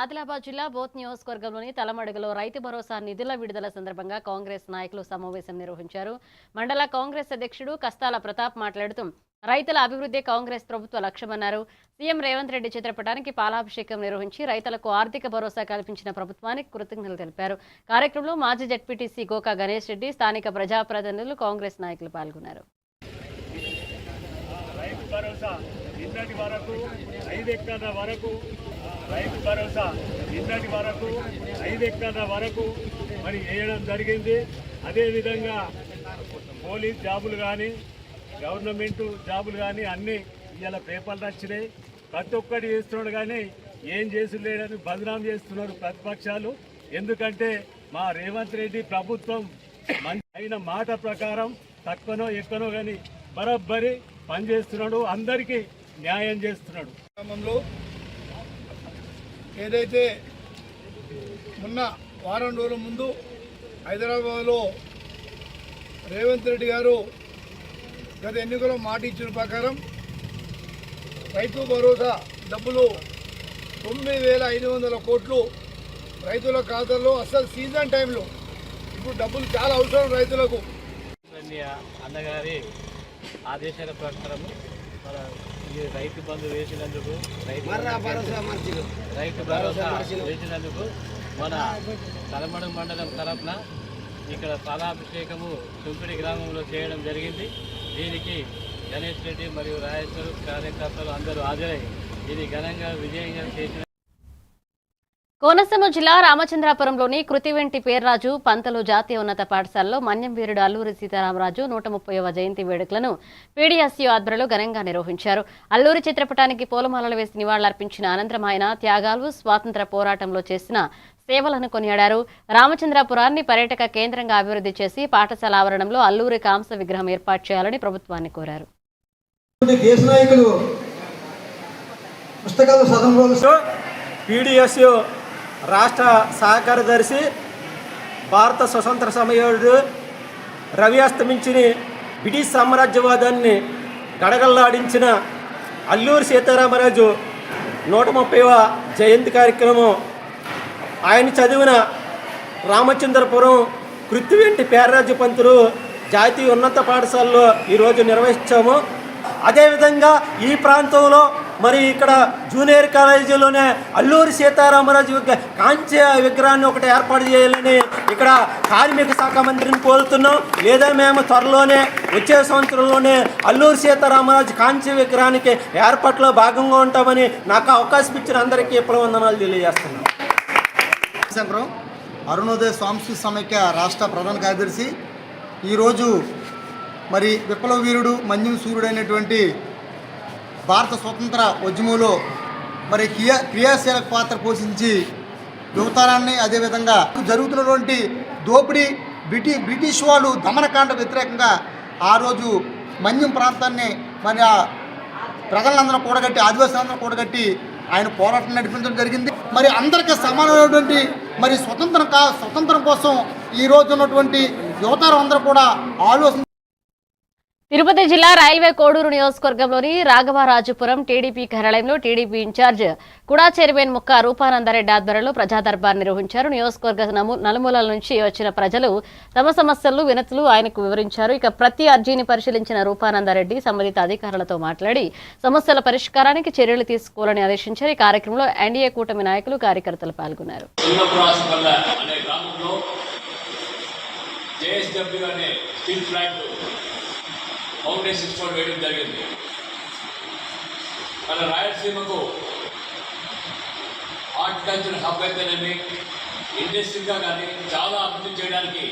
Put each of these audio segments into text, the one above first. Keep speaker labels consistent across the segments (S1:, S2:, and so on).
S1: ఆదిలాబాద్ జిల్లా బోత్ నియోజకవర్గంలోని తలమడుగులో రైతు భరోసా నిధుల విడుదల సందర్భంగా కాంగ్రెస్ నాయకులు సమావేశం నిర్వహించారు. మండల కాంగ్రెస్ అధ్యక్షుడు కస్తాల ప్రతాప్ మాట్లాడుతూ రైతుల అభివృద్ధి కాంగ్రెస్ ప్రభుత్వ లక్ష్యమన్నారు. సీఎం రేవంత్ రెడ్డి చిత్రపటానికి పాలాభిషేకం నిర్వహించి రైతులకు ఆర్థిక భరోసా కల్పించిన ప్రభుత్వానికి కృతజ్ఞతలు తెలిపారు. కార్యక్రమంలో మాజీ జడ్పీటీసీ గోకా గణేష్ రెడ్డి, స్థానిక ప్రజాప్రతినిధులు, కాంగ్రెస్ నాయకులు పాల్గొన్నారు.
S2: నిన్నటి వరకు 5 ఎకరాల వరకు రైతు భరోసా నిన్నటి వరకు 5 ఎకరాల వరకు మరి వేయడం జరిగింది. అదేవిధంగా పోలీస్ జాబులు కానీ గవర్నమెంట్ జాబులు కానీ అన్నీ ఇవాళ పేపర్లు వచ్చినాయి. ప్రతి ఒక్కటి చేస్తున్నాడు కానీ ఏం చేసి లేడని బదనాం చేస్తున్నారు ప్రతిపక్షాలు. ఎందుకంటే మా రేవంత్ రెడ్డి ప్రభుత్వం అయిన మాట ప్రకారం తక్కువనో ఎక్కువనో కానీ బరాబరి పనిచేస్తున్నాడు, అందరికీ న్యాయం చేస్తున్నాడు.
S3: గ్రామంలో ఏదైతే మొన్న వారం రోజుల ముందు హైదరాబాద్లో రేవంత్ రెడ్డి గారు గత ఎన్నికల్లో మాట ఇచ్చిన ప్రకారం రైతు భరోసా డబ్బులు 9,500 కోట్లు రైతుల ఖాతాల్లో అసలు సీజన్ టైంలో ఇప్పుడు డబ్బులు చాలా అవసరం రైతులకు.
S4: అన్నగారి ఆదేశాల ప్రకారం మన ఈ రైతు బంధు వేసినందుకు రైతు భరోసా వేసినందుకు మన తలమడు మండలం తరఫున ఇక్కడ పాలాభిషేకము తుంపిడి గ్రామంలో చేయడం జరిగింది. దీనికి గణేష్ రెడ్డి మరియు రాజేశ్వరు కార్యకర్తలు అందరూ హాజరై ఇది ఘనంగా విజయంగా చేసిన
S1: కోనసీమ జిల్లా రామచంద్రాపురంలోని కృతివెంటి పేర్రాజు పంతలు జాతీయ ఉన్నత పాఠశాలలో మన్యం వీరుడు అల్లూరి సీతారామరాజు 130వ జయంతి వేడుకలను పీడీఎస్యూ ఆధ్వర్యంలో ఘనంగా నిర్వహించారు. అల్లూరి చిత్రపటానికి పూలమాలలు వేసి నివాళులర్పించిన అనంతరం ఆయన త్యాగాలు, స్వాతంత్ర పోరాటంలో చేసిన సేవలను కొనియాడారు. రామచంద్రాపురాన్ని పర్యాటక కేంద్రంగా అభివృద్ధి చేసి పాఠశాల ఆవరణంలో అల్లూరి కాంస విగ్రహం ఏర్పాటు చేయాలని ప్రభుత్వాన్ని కోరారు.
S5: పీడీఎస్యూ రాష్ట్ర సహకారదర్శి, భారత స్వతంత్ర సమయోధుడు, రవి అస్తమించిన బ్రిటిష్ సామ్రాజ్యవాదాన్ని గడగల్లాడించిన అల్లూరి సీతారామరాజు 130వ జయంతి కార్యక్రమం ఆయన చదివిన రామచంద్రపురం కృతివెంటి పేర్రాజు పంతులు జాతీయ ఉన్నత పాఠశాలలో ఈరోజు నిర్వహించాము. అదేవిధంగా ఈ ప్రాంతంలో మరి ఇక్కడ జూనియర్ కాలేజీలోనే అల్లూరి సీతారామరాజు కాంస్య విగ్రహాన్ని ఒకటి ఏర్పాటు చేయాలని ఇక్కడ కార్మిక శాఖ మంత్రిని కోరుతున్నాం. లేదా మేము త్వరలోనే వచ్చే సంవత్సరంలోనే అల్లూరి సీతారామరాజు కాంస్య విగ్రహానికి ఏర్పాటులో భాగంగా ఉంటామని నాకు అవకాశం ఇచ్చిన అందరికీ వందనాలు తెలియజేస్తున్నాం.
S6: శంకరం అరుణోదయ సాంస్కృతిక సమైక్య రాష్ట్ర ప్రధాన కార్యదర్శి. ఈరోజు మరి విప్లవ వీరుడు మన్యం సూర్యుడైనటువంటి భారత స్వతంత్ర ఉద్యమంలో మరి క్రియాశీలక పాత్ర పోషించి యువతరాన్ని, అదేవిధంగా జరుగుతున్నటువంటి దోపిడీ బ్రిటిష్ వాళ్ళు దమనకాండ వ్యతిరేకంగా ఆ రోజు మన్యం ప్రాంతాన్ని మరి ఆ ప్రజలందరూ కూడగట్టి, ఆదివాసులందరూ కూడగట్టి ఆయన పోరాటం నడిపించడం జరిగింది. మరి అందరికీ సమానమైనటువంటి మరి స్వతంత్రం కోసం ఈ రోజు ఉన్నటువంటి యువతరం అందరూ కూడా ఆలోచన.
S1: తిరుపతి జిల్లా రైల్వే కోడూరు నియోజకవర్గంలోని రాఘవరాజుపురం టీడీపీ కార్యాలయంలో టీడీపీ ఇన్ఛార్జ్ కుడా చైర్మన్ ముక్క రూపానందరెడ్డి ఆధ్వర్యంలో ప్రజా దర్బార్ నిర్వహించారు. నియోజకవర్గ నలుమూలల నుంచి వచ్చిన ప్రజలు తమ సమస్యలు, వినతులు ఆయనకు వివరించారు. ఇక ప్రతి అర్జీని పరిశీలించిన రూపానందరెడ్డి సంబంధిత అధికారులతో మాట్లాడి సమస్యల పరిష్కారానికి చర్యలు తీసుకోవాలని ఆదేశించారు. ఈ కార్యక్రమంలో ఎన్డీఏ కూటమి నాయకులు, కార్యకర్తలు పాల్గొన్నారు.
S7: ఫౌండేషన్ ఇన్స్టాల్ వేయడం జరిగింది. మన రాయలసీమకు హార్టికల్చర్ హబ్ అయితేనేమి, ఇండస్ట్రీగా కానీ చాలా అభివృద్ధి చేయడానికి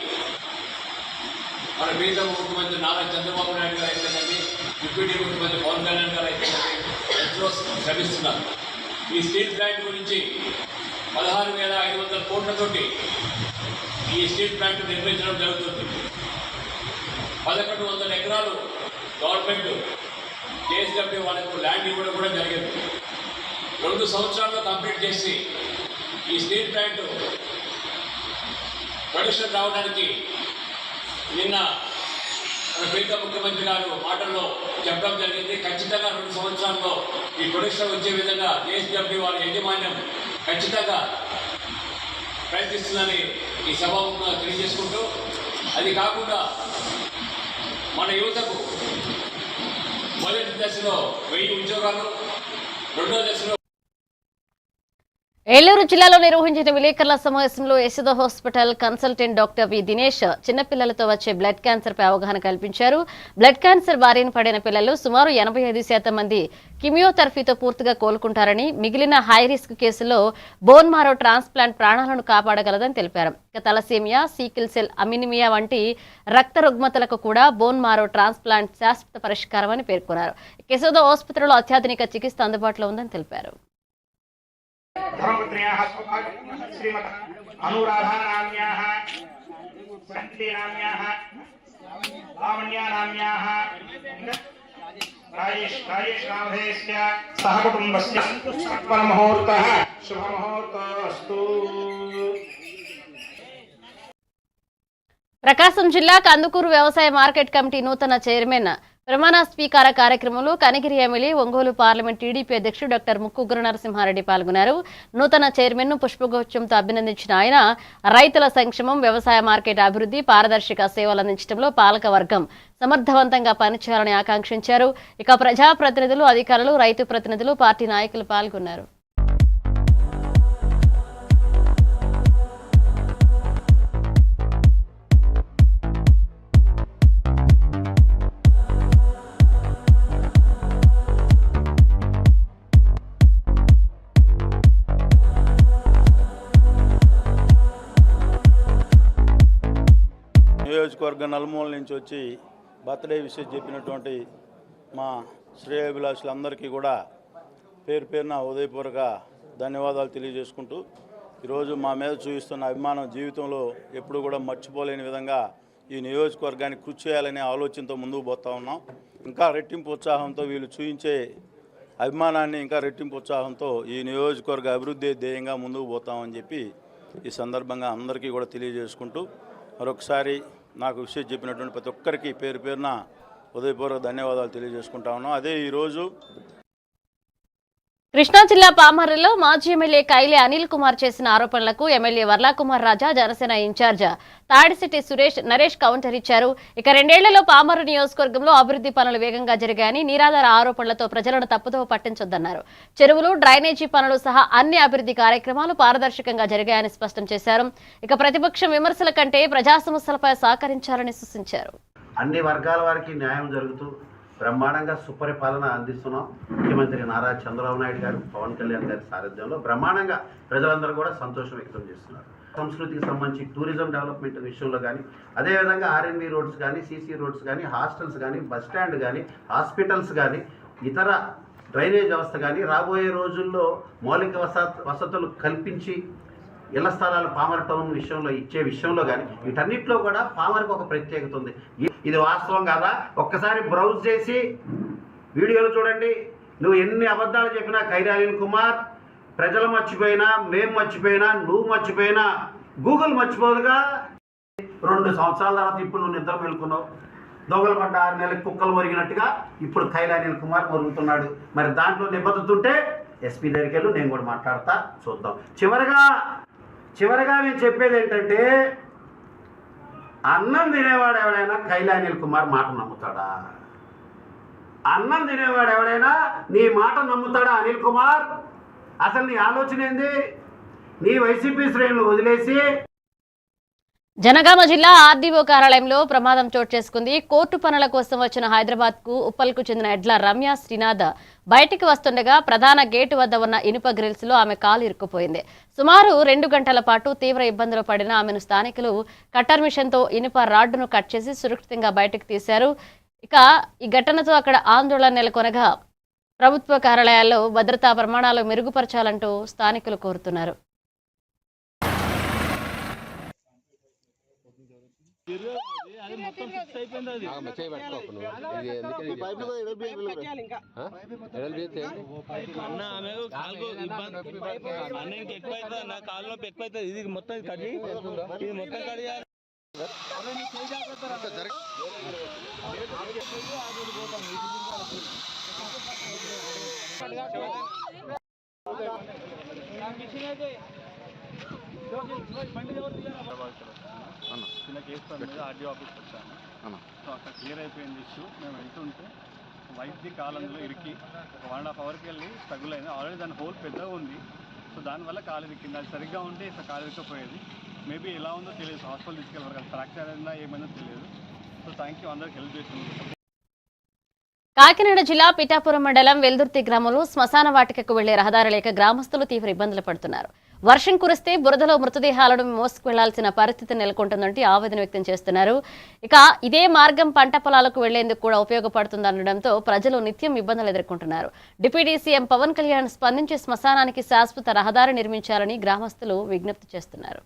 S7: మన ప్రీతమ ముఖ్యమంత్రి నారా చంద్రబాబు నాయుడు గారు అయితేనేమి, డిప్యూటీ ముఖ్యమంత్రి పవన్ కళ్యాణ్ గారు అయితేనేమి ఎంతో శ్రమిస్తున్నారు. ఈ స్టీల్ ప్లాంట్ గురించి 16,500 కోట్లతోటి ఈ స్టీల్ ప్లాంట్ నిర్మించడం జరుగుతుంది. 1,100 ఎకరాలు గవర్నమెంట్ జేఎస్డబ్ల్యూ వాళ్ళకు ల్యాండ్ ఇవ్వడం కూడా జరిగింది. 2 సంవత్సరాల్లో కంప్లీట్ చేసి ఈ స్టీల్ ప్లాంట్ ప్రొడక్షన్ రావడానికి నిన్న మన ప్రీత ముఖ్యమంత్రి గారు మాటల్లో చెప్పడం జరిగింది. ఖచ్చితంగా 2 సంవత్సరాల్లో ఈ ప్రొడక్షన్ వచ్చే విధంగా జేఎస్డబ్ల్యూ వారి యాజమాన్యం ఖచ్చితంగా ప్రయత్నిస్తుందని ఈ సభాముఖంగా తెలియజేసుకుంటూ, అది కాకుండా మన యువతకు మొదటి దశలో 1000 ఉద్యోగాలు, రెండో దశలో
S1: ఏలూరు జిల్లాలో నిర్వహించిన విలేకరుల సమావేశంలో Yashoda hospital consultant doctor V Dinesh చిన్నపిల్లలతో వచ్చే బ్లడ్ క్యాన్సర్ పై అవగాహన కల్పించారు. బ్లడ్ క్యాన్సర్ బారిన పడిన పిల్లలు సుమారు 85% మంది కిమియోథెరపీతో పూర్తిగా కోలుకుంటారని, మిగిలిన హై రిస్క్ కేసుల్లో బోన్ మారో ట్రాన్స్ప్లాంట్ ప్రాణాలను కాపాడగలదని తెలిపారు. తలసేమియా, సీకిల్ సెల్ అమినిమియా వంటి రక్త రుగ్మతలకు కూడా బోన్ మారో ట్రాన్స్ప్లాంట్ శాశ్వత పరిష్కారమని పేర్కొన్నారు. యశోద ఆసుపత్రిలో అత్యాధునిక చికిత్స అందుబాటులో ఉందని తెలిపారు.
S8: धर्मपत्न्याः श्रीमत् अनुराधानाम्याः शक्तिनाम्याः लावण्यानाम्याः राजेश नामधेयस्य सह कुटुम्बस्य सत्परमुहूर्तः शुभमुहूर्तोऽस्तु।
S1: ప్రకాశం జిల్లా కందుకూరు వ్యవసాయ మార్కెట్ కమిటీ నూతన చైర్మన్ ప్రమాణ స్వీకార కార్యక్రమంలో Kanigiri MLA, Ongole parliament TDP అధ్యక్షుడు డాక్టర్ ముక్కు ఉగ్ర నరసింహారెడ్డి పాల్గొన్నారు. నూతన చైర్మన్ ను పుష్పగుచ్చంతో అభినందించిన ఆయన రైతుల సంక్షేమం, వ్యవసాయ మార్కెట్ అభివృద్ధి, పారదర్శక సేవలు అందించడంలో పాలక వర్గం సమర్థవంతంగా పనిచేయాలని ఆకాంక్షించారు. ఇక ప్రజాప్రతినిధులు, అధికారులు, రైతు ప్రతినిధులు, పార్టీ నాయకులు పాల్గొన్నారు.
S9: నియోజకవర్గం నలుమూల నుంచి వచ్చి బర్త్డే విషయం చెప్పినటువంటి మా శ్రేయోభిలాషులందరికీ కూడా పేరు పేరున ఉదయపూర్వక ధన్యవాదాలు తెలియజేసుకుంటూ, ఈరోజు మా మీద చూపిస్తున్న అభిమానం జీవితంలో ఎప్పుడు కూడా మర్చిపోలేని విధంగా ఈ నియోజకవర్గానికి కృషి చేయాలనే ఆలోచనతో ముందుకు పోతా ఉన్నాం. ఇంకా రెట్టింపు ఉత్సాహంతో వీళ్ళు చూపించే అభిమానాన్ని ఇంకా రెట్టింపు ఉత్సాహంతో ఈ నియోజకవర్గ అభివృద్ధి ధ్యేయంగా ముందుకు పోతామని చెప్పి ఈ సందర్భంగా అందరికీ కూడా తెలియజేసుకుంటూ, మరొకసారి నాకు విషయం చెప్పినటువంటి ప్రతి ఒక్కరికి పేరు పేరున ఉదయపూర్వక ధన్యవాదాలు తెలియజేసుకుంటా ఉన్నాం. అదే ఈరోజు
S1: కృష్ణా జిల్లా పామర్రులో మాజీ ఎమ్మెల్యే కైలే అనిల్ కుమార్ చేసిన ఆరోపణలకు ఎమ్మెల్యే వర్లాకుమార్ రాజా, జనసేన ఇన్ఛార్జ్ తాడిశెట్టి నరేష్ కౌంటర్ ఇచ్చారు. ఇక 2 ఏళ్లలో పామర్రు నియోజకవర్గంలో అభివృద్ధి పనులు వేగంగా జరిగాయని, నిరాధార ఆరోపణలతో ప్రజలను తప్పుదోవ పట్టించొద్దన్నారు. చెరువులు, డ్రైనేజీ పనులు సహా అన్ని అభివృద్ధి కార్యక్రమాలు పారదర్శకంగా జరిగాయని స్పష్టం చేశారు. ఇక ప్రతిపక్షం విమర్శల కంటే ప్రజా సమస్యలపై సహకరించాలని సూచించారు.
S10: అన్ని వర్గాల వారికి న్యాయం జరుగుతూ బ్రహ్మాండంగా సుపరిపాలన అందిస్తున్నాం. ముఖ్యమంత్రి నారా చంద్రబాబు నాయుడు గారు, పవన్ కళ్యాణ్ గారి సారథ్యంలో బ్రహ్మాండంగా ప్రజలందరూ కూడా సంతోషం వ్యక్తం చేస్తున్నారు. సంస్కృతికి సంబంధించి టూరిజం డెవలప్మెంట్ విషయంలో కానీ, అదేవిధంగా ఆర్ఎన్బి రోడ్స్ కానీ, సీసీ రోడ్స్ కానీ, హాస్టల్స్ కానీ, బస్ స్టాండ్ కానీ, హాస్పిటల్స్ కానీ, ఇతర డ్రైనేజ్ వ్యవస్థ కానీ, రాబోయే రోజుల్లో మౌలిక వసతులు కల్పించి ఇళ్ల స్థలాలు పామర్ టౌన్ విషయంలో ఇచ్చే విషయంలో కానీ, వీటన్నిటిలో కూడా పామర్కి ఒక ప్రత్యేకత ఉంది. ఇది వాస్తవం కాదా? ఒక్కసారి బ్రౌజ్ చేసి వీడియోలు చూడండి. నువ్వు ఎన్ని అబద్ధాలు చెప్పినా కైలే అనిల్ కుమార్, ప్రజలు మర్చిపోయినా, మేము మర్చిపోయినా, నువ్వు మర్చిపోయినా, గూగుల్ మర్చిపోదుగా. 2 సంవత్సరాల తర్వాత ఇప్పుడు నువ్వు నిద్ర మేలుకున్నావు. దొంగలు పడ్డ 6 నెలలకు కుక్కలు మొరిగినట్టుగా ఇప్పుడు కైలే అనిల్ కుమార్ మొరుగుతున్నాడు. మరి దాంట్లో నిబద్ధతుంటే ఎస్పీ దగ్గరికి వెళ్ళు, నేను కూడా మాట్లాడతా, చూద్దాం. చివరగా నేను చెప్పేది ఏంటంటే, అన్నం తినేవాడు ఎవడైనా కైలే అనిల్ కుమార్ మాట నమ్ముతాడా? అన్నం తినేవాడు ఎవడైనా నీ మాట నమ్ముతాడా అనిల్ కుమార్? అసలు నీ ఆలోచన ఏంది? నీ వైసీపీ శ్రేణులు వదిలేసి
S1: జనగామ జిల్లా ఆర్డీఓ కార్యాలయంలో ప్రమాదం చోటు చేసుకుంది. కోర్టు పనుల కోసం వచ్చిన హైదరాబాద్ కు ఉప్పల్కు చెందిన ఎడ్ల రమ్య శ్రీనాథ్ బయటికి వస్తుండగా ప్రధాన గేటు వద్ద ఉన్న ఇనుప గ్రిల్స్ లో ఆమె కాలు ఇరుక్కుపోయింది. సుమారు 2 గంటల పాటు తీవ్ర ఇబ్బందులు పడిన ఆమెను స్థానికులు కట్టర్ మిషన్ తో ఇనుప రాడ్డును కట్ చేసి సురక్షితంగా బయటకు తీశారు. ఇక ఈ ఘటనతో అక్కడ ఆందోళన నెలకొనగా ప్రభుత్వ కార్యాలయాల్లో భద్రతా ప్రమాణాలు మెరుగుపరచాలంటూ స్థానికులు కోరుతున్నారు.
S11: ఇది మొత్తం కడి
S2: చిన్న కేసు పని మీద ఆర్డీఓ ఆఫీస్కి వచ్చాను. సో అక్కడ క్లియర్ అయిపోయింది ఇష్యూ. మేము వెళ్తుంటే వైద్య కాలంలో ఇరికి ఒక 1.5 అవర్కి వెళ్ళి స్ట్రగుల్ అయింది. ఆల్రెడీ దాని హోల్ పెద్దగా ఉంది. సో దానివల్ల కాలు ఇరికింది. అది సరిగ్గా ఉంటే ఇట్లా కాలు ఇరికపోయేది. మేబీ ఎలా ఉందో తెలియదు. హాస్పిటల్ తీసుకెళ్ళారు కదా, ఫ్రాక్చర్ అయినా ఏమైందో తెలియదు. సో థ్యాంక్ యూ అందరికి హెల్ప్ చేసింది.
S1: కాకినాడ జిల్లా పిఠాపురం మండలం వెల్దుర్తి గ్రామంలో శ్మశాన వాటికకు వెళ్లే రహదారి లేక గ్రామస్తులు తీవ్ర ఇబ్బందులు పడుతున్నారు. వర్షం కురిస్తే బురదలో మృతదేహాలను మోసుకు వెళ్లాల్సిన పరిస్థితి నెలకొంటుందంటే ఆవేదన వ్యక్తం చేస్తున్నారు. ఇక ఇదే మార్గం పంట పొలాలకు వెళ్లేందుకు కూడా ఉపయోగపడుతుందనడంతో ప్రజలు నిత్యం ఇబ్బందులు ఎదుర్కొంటున్నారు. డిప్యూటీ సీఎం పవన్ కళ్యాణ్ స్పందించి శ్మశానానికి శాశ్వత రహదారి నిర్మించాలని గ్రామస్తులు విజ్ఞప్తి చేస్తున్నారు.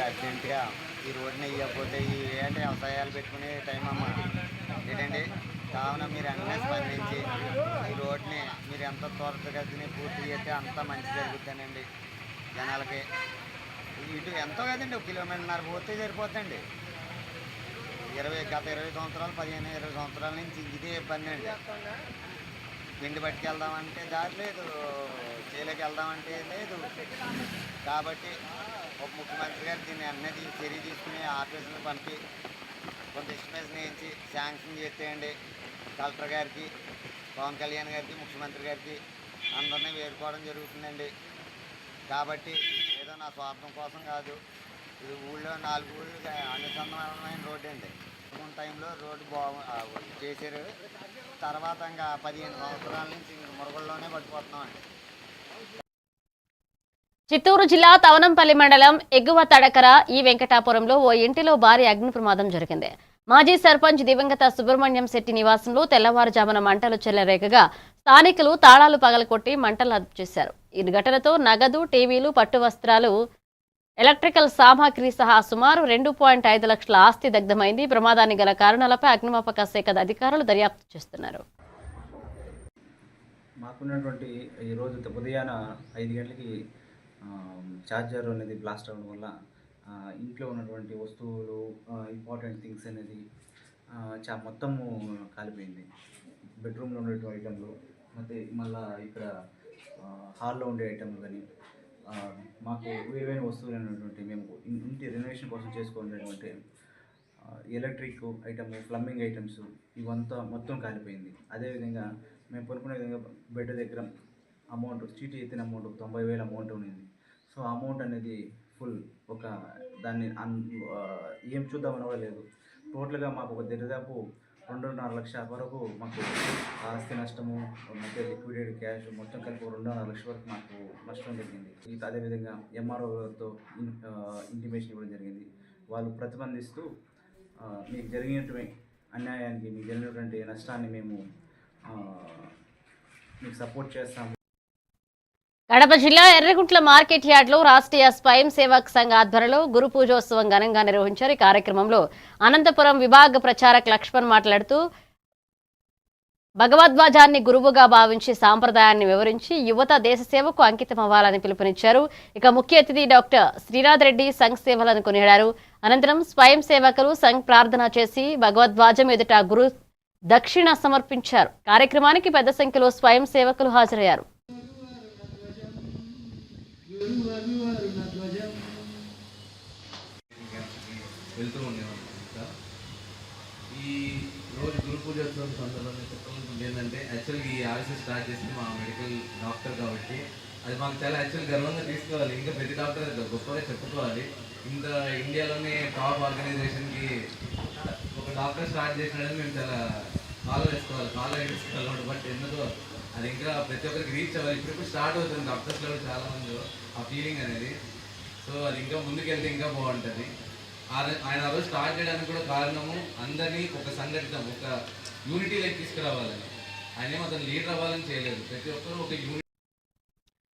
S11: అర్జెంటుగా ఈ రోడ్ని ఇవ్వకపోతే ఏంటంటే వ్యవసాయాలు పెట్టుకునే టైం అమ్మ ఏంటండి. కావున మీరు అన్నీ స్పందించి ఈ రోడ్ని మీరు ఎంత త్వరగతిని పూర్తి చేస్తే అంత మంచి జరుగుతుందండి జనాలకి. ఇటు ఎంతో కదండి 1.5 కిలోమీటర్న్నర పోతే సరిపోతుందండి. గత 20 సంవత్సరాలు 15-20 సంవత్సరాల నుంచి ఇదే ఇబ్బంది అండి. పిండి పట్టుకెళ్దామంటే దారి లేదు, చేలోకి వెళ్దామంటే లేదు. కాబట్టి ఒక ముఖ్యమంత్రి గారు దీన్ని అన్నది చర్య తీసుకుని ఆఫీసులు పంపి కొంత ఎస్టిమేషన్ వేయించి శాంక్షన్ చేసేయండి. కలెక్టర్ గారికి, పవన్ కళ్యాణ్ గారికి, ముఖ్యమంత్రి గారికి అందరినీ వేడుకోవడం జరుగుతుందండి. కాబట్టి ఏదో నా స్వార్థం కోసం కాదు, ఇది ఊళ్ళో 4 ఊళ్ళు అనుసంధానమైన రోడ్డు అండి. టైంలో రోడ్డు చేశారు. తర్వాత ఇంకా 15 సంవత్సరాల నుంచి మురుగుల్లోనే పడిపోతున్నామండి.
S1: చిత్తూరు జిల్లా తవనంపల్లి మండలం ఎగువ తడకర ఈ వెంకటాపురంలో ఓ ఇంటిలో భారీ అగ్ని ప్రమాదం జరిగింది. మాజీ సర్పంచ్ దివంగత సుబ్రహ్మణ్యం శెట్టి నివాసంలో తెల్లవారుజామున మంటలు చెలరేగగా స్థానికులు తాళాలు పగలకొట్టి మంటలు అదుపు చేశారు. ఈ ఘటనతో నగదు, టీవీలు, పట్టు వస్త్రాలు, ఎలక్ట్రికల్ సామాగ్రి సహా సుమారు 2.5 లక్షల ఆస్తి దగ్ధమైంది. ప్రమాదానికి గల కారణాలపై అగ్నిమాపక శాఖ అధికారులు దర్యాప్తు చేస్తున్నారు.
S12: మాకున్నటువంటి ఈరోజు ఉదయాన 5 గంటలకి ఛార్జర్ అనేది బ్లాస్ట్ అవ్వడం వల్ల ఇంట్లో ఉన్నటువంటి వస్తువులు, ఇంపార్టెంట్ థింగ్స్ అనేది మొత్తము కాలిపోయింది. బెడ్రూమ్లో ఉండేటువంటి ఐటెంలు, ಮತ್ತು మళ్ళీ ఇక్కడ హాల్లో ఉండే ఐటెంలు కానీ మాకు ఏవైనా వస్తువులు అనేటువంటి మేము ఇంటి రెనోవేషన్ కోసం చేసుకునేటువంటి ఎలక్ట్రిక్ ఐటమ్, ప్లంబింగ్ ఐటమ్స్ ఇవంతా మొత్తం కాలిపోయింది. అదేవిధంగా మేము కొనుక్కునే విధంగా బెడ్ దగ్గర అమౌంట్ చీటీ ఎత్తిన అమౌంట్ 90,000 అమౌంట్ ఉన్నింది. సో అమౌంట్ అనేది ఫుల్ దాన్ని ఏం చూద్దామని కూడా లేదు. టోటల్గా మాకు ఒక దాదాపు 2.5 లక్షల వరకు మాకు ఆస్తి నష్టము, ಮತ್ತೆ లిక్విడేట్ క్యాష్ మొత్తం కలిపి 2.5 లక్షల వరకు మాకు నష్టం జరిగింది. అదేవిధంగా ఎంఆర్ఓతో ఇంటిమేషన్ ఇవ్వడం జరిగింది. వాళ్ళు ప్రతిబంధిస్తూ మీకు జరిగినటువంటి అన్యాయానికి, మీకు జరిగినటువంటి నష్టాన్ని మేము మీకు సపోర్ట్ చేస్తాము.
S1: కడప జిల్లా ఎర్రగుంట్ల మార్కెట్ యార్డ్లో రాష్ట్రీయ స్వయం సేవక్ సంఘ ఆధ్వర్యంలో గురు పూజోత్సవం ఘనంగా నిర్వహించారు. ఈ కార్యక్రమంలో అనంతపురం విభాగ ప్రచారక్ లక్ష్మణ్ మాట్లాడుతూ భగవద్వాజాన్ని గురువుగా భావించి సాంప్రదాయాన్ని వివరించి యువత దేశ సేవకు అంకితం అవ్వాలని పిలుపునిచ్చారు. ఇక ముఖ్య అతిథి డాక్టర్ శ్రీనాథ్ రెడ్డి సంఘ్ సేవలను కొనియాడారు. అనంతరం స్వయం సేవకులు సంఘ్ ప్రార్థన చేసి భగవద్వాజం ఎదుట గురు దక్షిణ సమర్పించారు. కార్యక్రమానికి పెద్ద సంఖ్యలో స్వయం సేవకులు హాజరయ్యారు.
S13: వెళ్తూ ఉండేవాళ్ళం. ఇంకా ఈ రోజు గురు పూజోత్సవం సందర్భంగా చెప్పాలనుకుంటే ఏంటంటే యాక్చువల్గా ఈ ఆఫీస్ స్టార్ట్ చేసింది మా మెడికల్ డాక్టర్ కాబట్టి అది మాకు చాలా యాక్చువల్ గర్వంగా తీసుకోవాలి. ఇంకా ప్రతి డాక్టర్ గొప్పగా చెప్పుకోవాలి. ఇంకా ఇండియాలోనే టాప్ ఆర్గనైజేషన్కి ఒక డాక్టర్ స్టార్ట్ చేసినది మేము చాలా ఫాలో చేసుకోవాలి. బట్ ఎందుకో అది ఇంకా ప్రతి ఒక్కరికి రీచ్ అవ్వాలి. ఇప్పుడు స్టార్ట్ అవుతుంది డాక్టర్స్లో చాలామంది ఆ ఫీలింగ్ అనేది. సో అది ఇంకా ముందుకెళ్తే ఇంకా బాగుంటుంది. ఆయన ఆ రోజు స్టార్ట్ చేయడానికి కూడా కారణము అందరినీ ఒక సంఘటితం, ఒక యూనిటీలోకి తీసుకురావాలని. ఆయన ఏమో అతను లీడర్ అవ్వాలని చేయలేదు, ప్రతి ఒక్కరు ఒక యూనిటీ.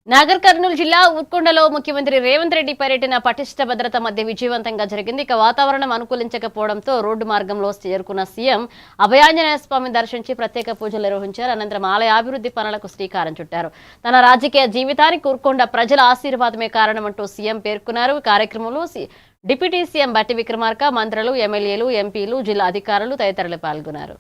S1: నాగర్ కర్నూలు జిల్లా ఉత్కొండలో ముఖ్యమంత్రి రేవంత్ రెడ్డి పర్యటన పటిష్ట భద్రత మధ్య విజయవంతంగా జరిగింది. ఇక వాతావరణం అనుకూలించకపోవడంతో రోడ్డు మార్గంలో చేరుకున్న సీఎం అభయాంజనేయ స్వామిని దర్శించి ప్రత్యేక పూజలు నిర్వహించారు. అనంతరం ఆలయ అభివృద్ధి పనులకు శ్రీకారం చుట్టారు. తన రాజకీయ జీవితానికి ఉత్కొండ ప్రజల ఆశీర్వాదమే కారణమంటూ సీఎం పేర్కొన్నారు. కార్యక్రమంలో డిప్యూటీ సీఎం బట్టి విక్రమార్క, మంత్రులు, ఎమ్మెల్యేలు, ఎంపీలు, జిల్లా అధికారులు తదితరులు పాల్గొన్నారు.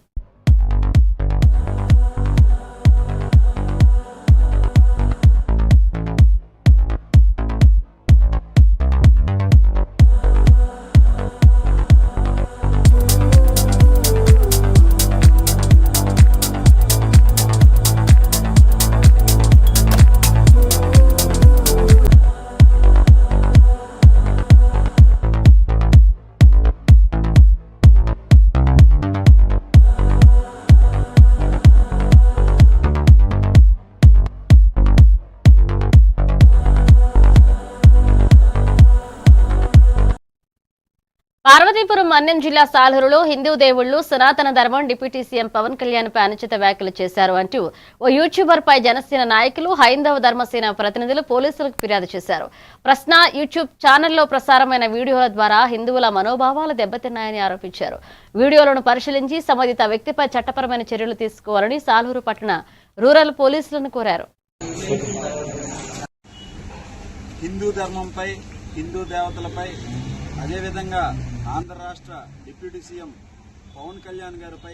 S1: పార్వతీపురం మన్యం జిల్లా సాలూరులో హిందూ దేవుళ్లు సనాతన ధర్మం డిప్యూటీ సీఎం పవన్ కళ్యాణ్ పై అనుచిత వ్యాఖ్యలు చేశారు అంటూ ఓ యూట్యూబర్ పై జనసేన నాయకులు, హైందవ ధర్మసేన ప్రతినిధులు పోలీసులకు ఫిర్యాదు చేశారు. ప్రశ్న యూట్యూబ్ ఛానల్లో ప్రసారమైన వీడియోల ద్వారా హిందువుల మనోభావాలు దెబ్బతిన్నాయని ఆరోపించారు. వీడియోలను పరిశీలించి సంబంధిత వ్యక్తిపై చట్టపరమైన చర్యలు తీసుకోవాలని సాలూరు పట్టణ రూరల్ పోలీసులను కోరారు.
S14: హిందూ ధర్మంపై, హిందూ దేవతలపై, అదేవిధంగా ఆంధ్ర రాష్ట్ర డిప్యూటీ సీఎం పవన్ కళ్యాణ్ గారిపై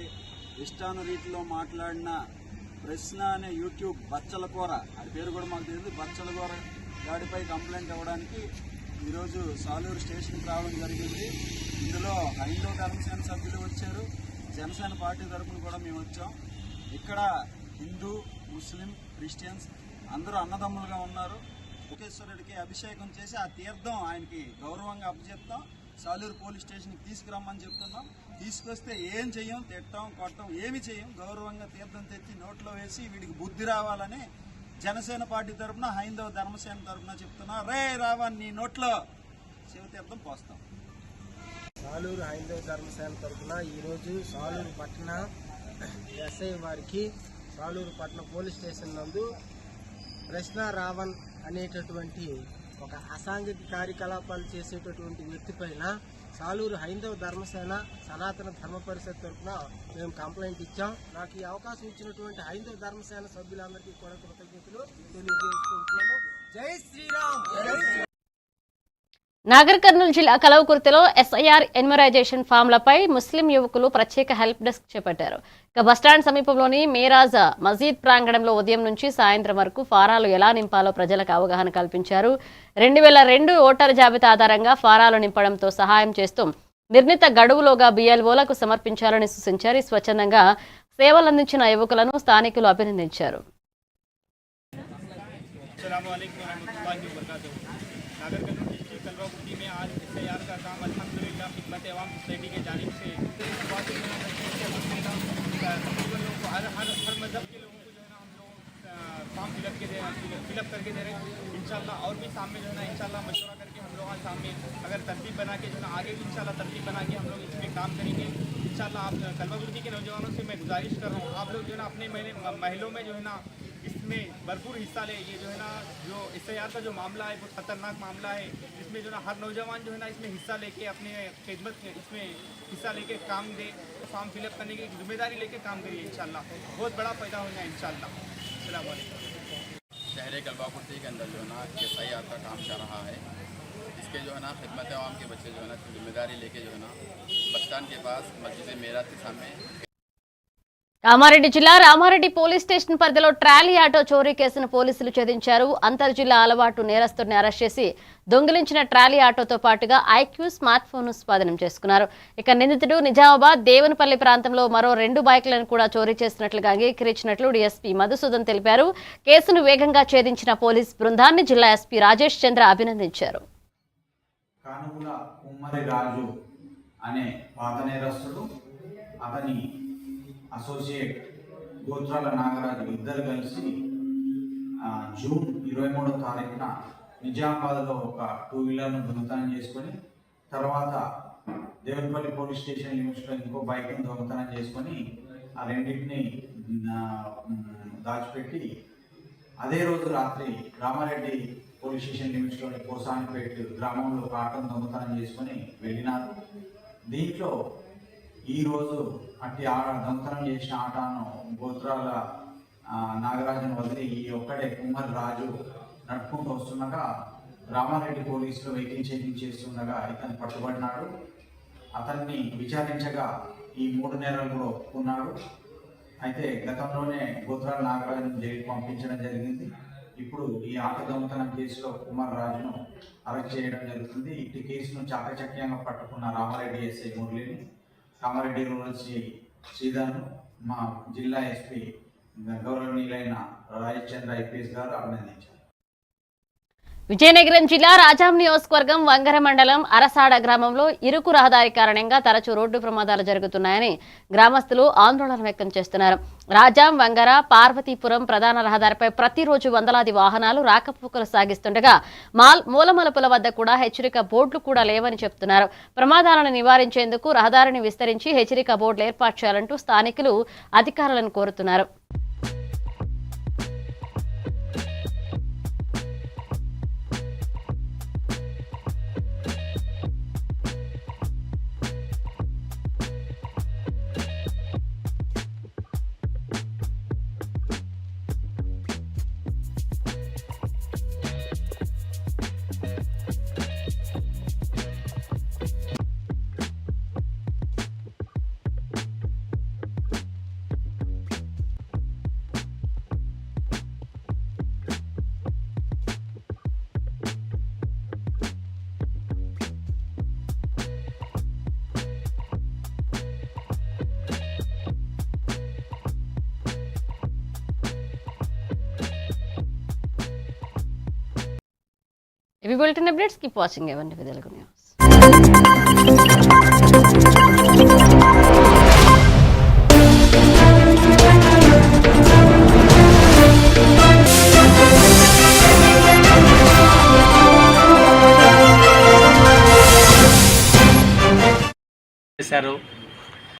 S14: ఇష్టానురీతిలో మాట్లాడిన ప్రశ్న అనే యూట్యూబ్ బచ్చలకూర, అది పేరు కూడా మాకు తెలియదు, బచ్చలకూర గాడిపై కంప్లైంట్ ఇవ్వడానికి ఈరోజు సాలూరు స్టేషన్కి రావడం జరిగింది. ఇందులో హైందవ ధర్మసేన సభ్యులు వచ్చారు, జనసేన పార్టీ తరఫున కూడా మేము వచ్చాం. ఇక్కడ హిందూ, ముస్లిం, క్రిస్టియన్స్ అందరూ అన్నదమ్ములుగా ఉన్నారు. ముఖేశ్వరుడికి అభిషేకం చేసి ఆ తీర్థం ఆయనకి గౌరవంగా అప్పచెప్తాం. సాలూరు పోలీస్ స్టేషన్కి తీసుకురమ్మని చెప్తున్నాం. తీసుకొస్తే ఏం చెయ్యం, తిట్టం, కొట్టం, ఏమి చెయ్యం. గౌరవంగా తీర్థం తెచ్చి నోట్లో వేసి వీడికి బుద్ధి రావాలని జనసేన పార్టీ తరఫున, హైందవ ధర్మసేన తరఫున చెప్తున్నా. రే రావా, నీ నోట్లో శివతీర్థం పోస్తాం.
S5: సాలూరు హైందవ ధర్మసేన తరఫున ఈరోజు సాలూరు పట్టణ ఎస్ఐ వారికి సాలూరు పట్టణ పోలీస్ స్టేషన్ నందు ప్రశ్న రావణ్ అనేటటువంటి ఒక అసాంఘిక కార్యకలాపాలు చేసేటటువంటి వ్యక్తి పైన సాలూరు హైందవ ధర్మసేన సనాతన ధర్మ పరిషత్ తరఫున మేము కంప్లైంట్ ఇచ్చాం. నాకు ఈ అవకాశం ఇచ్చినటువంటి హైందవ ధర్మసేన సభ్యులందరికీ కూడా కృతజ్ఞతలు తెలియజేసుకుంటున్నాను. జై శ్రీరామ్.
S1: నాగర్ కర్నూలు జిల్లా కలవకుర్తిలో ఎస్ఐఆర్ ఎన్యుమరైజేషన్ ఫామ్లపై ముస్లిం యువకులు ప్రత్యేక హెల్ప్ డెస్క్ చేపట్టారు. ఇక బస్టాండ్ సమీపంలోని మేరాజ్ మసీద్ ప్రాంగణంలో ఉదయం నుంచి సాయంత్రం వరకు ఫారాలు ఎలా నింపాలో ప్రజలకు అవగాహన కల్పించారు. 2002 ఓటర్ జాబితా ఆధారంగా ఫారాలు నింపడంతో సహాయం చేస్తూ నిర్ణీత గడువులోగా బిఎల్ఓలకు సమర్పించాలని సూచించారు. స్వచ్ఛందంగా సేవలందించిన యువకులను స్థానికులు అభినందించారు.
S8: कलवाकुर्ती में आज एसआईआर का काम अल्हम्दुलिल्लाह खिदमत अवाम सोसाइटी के जानिब से तकरीबन लोगों को हर मज़हब के लोगों को जो है ना हम लोग फॉर्म फिलअप करके दे रहे हैं इंशाल्लाह। और भी सामने जो है ना इंशाल्लाह मशवरा करके हम लोग सामने अगर तरतीब बना के जो है ना आगे भी इंशाल्लाह तरतीब बना के हम लोग इसमें काम करेंगे इंशाल्लाह। आप कलवाकुर्ती के नौजवानों से मैं गुजारिश कर रहा हूँ, आप लोग जो है ना अपने महलों में जो है ना इसमें भरपूर हिस्सा ले। ये जो है ना जो एसआईआर का जो मामला है बहुत ख़तरनाक मामला है, इसमें जो है ना हर नौजवान जो है ना इसमें हिस्सा लेके अपने खिदमत इसमें हिस्सा लेके काम दे, फॉर्म फिलअप करने की जिम्मेदारी लेके काम करिए इंशाल्लाह। बहुत बड़ा फ़ायदा होगा इंशाल्लाह। अस्सलाम वालेकुम।
S15: शहर कलवाकुर्ती के अंदर जो है ना एसआईआर का काम चल रहा है। इसके जो है ना खिदमत अवाम के बच्चे जो है ना जिम्मेदारी लेके जो है ना बस स्टैंड के पास मस्जिद मेराज के सामने
S1: కామారెడ్డి జిల్లా రామారెడ్డి పోలీస్ స్టేషన్ పరిధిలో ట్రాలీ ఆటో చోరీ కేసును పోలీసులు ఛేదించారు. అంతర్జిల్లా అలవాటు నేరస్తుడిని అరెస్ట్ చేసి దొంగిలించిన ట్రాలీ ఆటోతో పాటుగా ఐక్యూ స్మార్ట్ ఫోన్ స్వాధీనం చేసుకున్నారు. ఇక నిందితుడు నిజామాబాద్ దేవునిపల్లి ప్రాంతంలో మరో 2 బైక్లను కూడా చోరీ చేసినట్లుగా అంగీకరించినట్లు డీఎస్పీ మధుసూదన్ తెలిపారు. కేసును వేగంగా ఛేదించిన పోలీస్ బృందాన్ని జిల్లా ఎస్పీ రాజేష్ చంద్ర అభినందించారు.
S16: కానుగుల కుమ్మరి రాజు అనే పాత నేరస్తుడు, అతని అసోసియేట్ గోత్రాల నాగరాజు ఇద్దరు కలిసి జూన్ 23వ తారీఖున నిజామాబాద్లో ఒక 2 వీలర్ను దొంగతనం చేసుకొని తర్వాత దేవునిపల్లి పోలీస్ స్టేషన్ లిమిట్స్లో ఇంకో బైక్ను దొంగతనం చేసుకొని ఆ రెండింటిని దాచిపెట్టి అదే రోజు రాత్రి రామారెడ్డి పోలీస్ స్టేషన్ లిమిట్స్లోని కోసానిపేట గ్రామంలో ఒక ఆటోను దొంగతనం చేసుకొని వెళ్ళినారు. దీంట్లో ఈరోజు అట్టి దొంగతనం చేసిన ఆటోను గోత్రాల నాగరాజును వదిలి ఈ ఒక్కడే కుమ్మరి రాజు నడుపుకుంటూ వస్తుండగా రామారెడ్డి పోలీసులు వెహికల్ చెకింగ్ చేస్తుండగా ఇతను పట్టుబడినాడు. అతన్ని విచారించగా ఈ 3 నేరాలు ఒప్పుకున్నాడు. అయితే గతంలోనే గోత్రాల నాగరాజును జైలుకు పంపించడం జరిగింది. ఇప్పుడు ఈ ఆట దొంగతనం కేసులో కుమార్ రాజును అరెస్ట్ చేయడం జరుగుతుంది. ఇటు కేసును చాకచక్యంగా పట్టుకున్న రామారెడ్డి ఎస్ఐ మురళిని, కామారెడ్డి రూరల్ శ్రీధర్ను మా జిల్లా ఎస్పీ గౌరవనీయులైన రాజచంద్ర ఐపీఎస్ గారు అభినందించారు.
S1: విజయనగరం జిల్లా రాజాం నియోజకవర్గం వంగర మండలం అరసాడ గ్రామంలో ఇరుకు రహదారి కారణంగా తరచూ రోడ్డు ప్రమాదాలు జరుగుతున్నాయని గ్రామస్తులు ఆందోళన వ్యక్తం చేస్తున్నారు. రాజాం వంగర పార్వతీపురం ప్రధాన రహదారిపై ప్రతిరోజు వందలాది వాహనాలు రాకపోకలు సాగిస్తుండగా మూలమలుపుల వద్ద కూడా హెచ్చరిక బోర్డులు కూడా లేవని చెప్తున్నారు. ప్రమాదాలను నివారించేందుకు రహదారిని విస్తరించి హెచ్చరిక బోర్డులు ఏర్పాటు చేయాలంటూ స్థానికులు అధికారులను కోరుతున్నారు. ఇవి బులెటిన్ అప్డేట్స్. కీప్ వాచింగ్ ఎవరి తెలుగు న్యూస్.
S4: చేశారు.